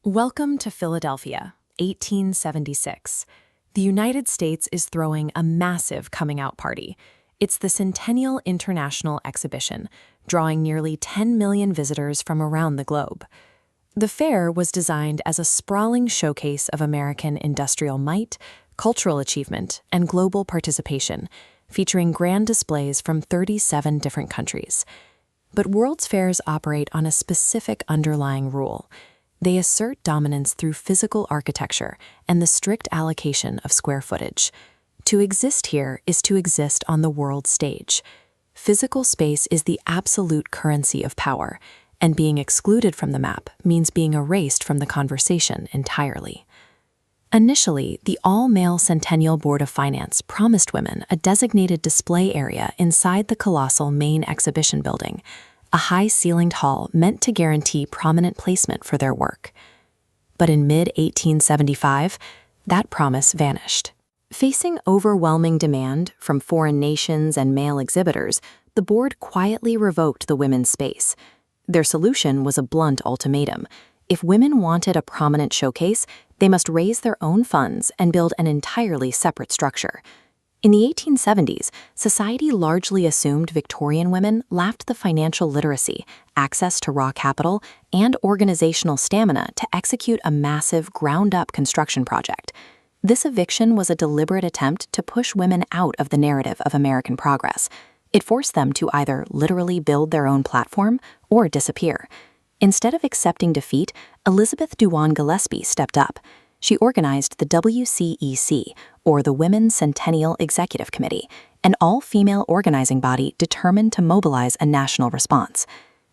Welcome to Philadelphia, 1876. The United States is throwing a massive coming-out party. It's the Centennial International Exhibition, drawing nearly 10 million visitors from around the globe. The fair was designed as a sprawling showcase of American industrial might, cultural achievement, and global participation, featuring grand displays from 37 different countries. But World's Fairs operate on a specific underlying rule. They assert dominance through physical architecture and the strict allocation of square footage. To exist here is to exist on the world stage. Physical space is the absolute currency of power, and being excluded from the map means being erased from the conversation entirely. Initially, the all-male Centennial Board of Finance promised women a designated display area inside the colossal main exhibition building, a high-ceilinged hall meant to guarantee prominent placement for their work. But in mid-1875, that promise vanished. Facing overwhelming demand from foreign nations and male exhibitors, the board quietly revoked the women's space. Their solution was a blunt ultimatum. If women wanted a prominent showcase, they must raise their own funds and build an entirely separate structure. In the 1870s, society largely assumed Victorian women lacked the financial literacy, access to raw capital, and organizational stamina to execute a massive, ground-up construction project. This eviction was a deliberate attempt to push women out of the narrative of American progress. It forced them to either literally build their own platform or disappear. Instead of accepting defeat, Elizabeth Duane Gillespie stepped up. She organized the WCEC, or the Women's Centennial Executive Committee, an all-female organizing body determined to mobilize a national response.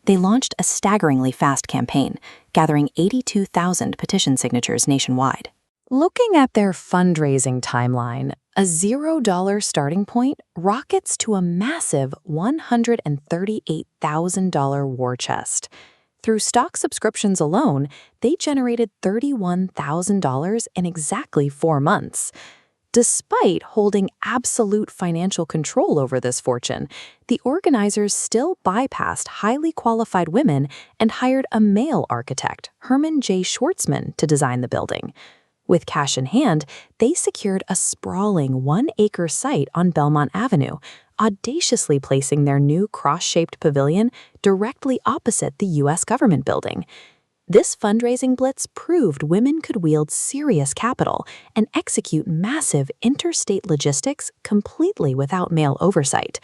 They launched a staggeringly fast campaign, gathering 82,000 petition signatures nationwide. Looking at their fundraising timeline, a $0 starting point rockets to a massive $138,000 war chest. Through stock subscriptions alone, they generated $31,000 in exactly 4 months. Despite holding absolute financial control over this fortune, the organizers still bypassed highly qualified women and hired a male architect, Herman J. Schwartzman, to design the building. With cash in hand, they secured a sprawling 1-acre site on Belmont Avenue, audaciously placing their new cross-shaped pavilion directly opposite the U.S. government building. This fundraising blitz proved women could wield serious capital and execute massive interstate logistics completely without male oversight.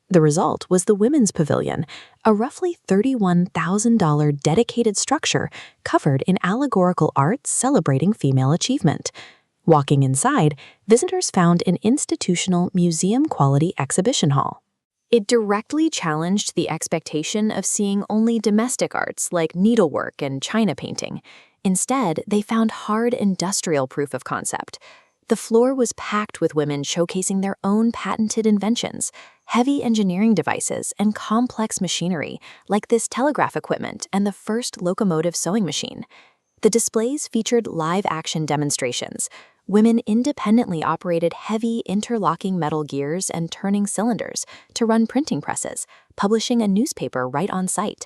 The result was the Women's Pavilion, a roughly $31,000 dedicated structure covered in allegorical art celebrating female achievement. Walking inside, visitors found an institutional museum-quality exhibition hall. It directly challenged the expectation of seeing only domestic arts like needlework and china painting. Instead, they found hard industrial proof of concept. The floor was packed with women showcasing their own patented inventions, heavy engineering devices, and complex machinery, like this telegraph equipment and the first locomotive sewing machine. The displays featured live-action demonstrations. Women independently operated heavy interlocking metal gears and turning cylinders to run printing presses, publishing a newspaper right on site.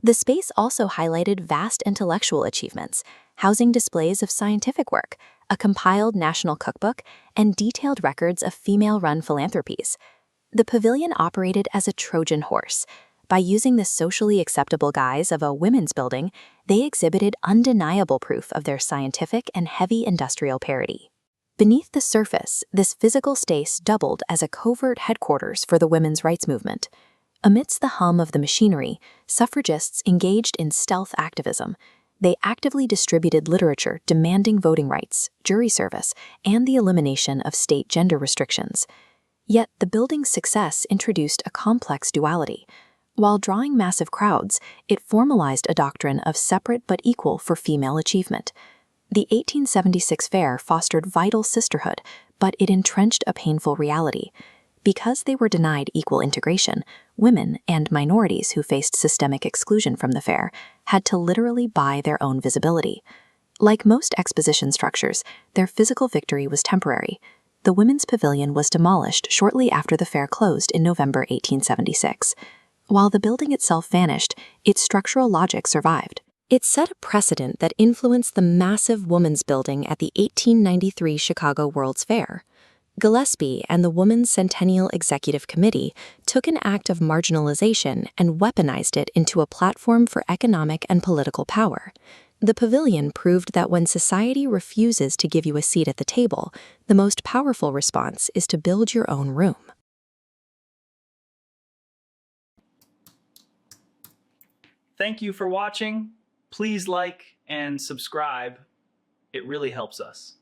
The space also highlighted vast intellectual achievements, housing displays of scientific work, a compiled national cookbook, and detailed records of female-run philanthropies. The pavilion operated as a Trojan horse. By using the socially acceptable guise of a women's building, they exhibited undeniable proof of their scientific and heavy industrial parity. Beneath the surface, this physical space doubled as a covert headquarters for the women's rights movement. Amidst the hum of the machinery, suffragists engaged in stealth activism. They actively distributed literature demanding voting rights, jury service, and the elimination of state gender restrictions. Yet the building's success introduced a complex duality. While drawing massive crowds, it formalized a doctrine of separate but equal for female achievement. The 1876 fair fostered vital sisterhood, but it entrenched a painful reality. Because they were denied equal integration, women and minorities who faced systemic exclusion from the fair had to literally buy their own visibility. Like most exposition structures, their physical victory was temporary. The Women's Pavilion was demolished shortly after the fair closed in November 1876. While the building itself vanished, its structural logic survived. It set a precedent that influenced the massive Woman's Building at the 1893 Chicago World's Fair. Gillespie and the Women's Centennial Executive Committee took an act of marginalization and weaponized it into a platform for economic and political power. The Pavilion proved that when society refuses to give you a seat at the table, the most powerful response is to build your own room. Thank you for watching. Please like and subscribe. It really helps us.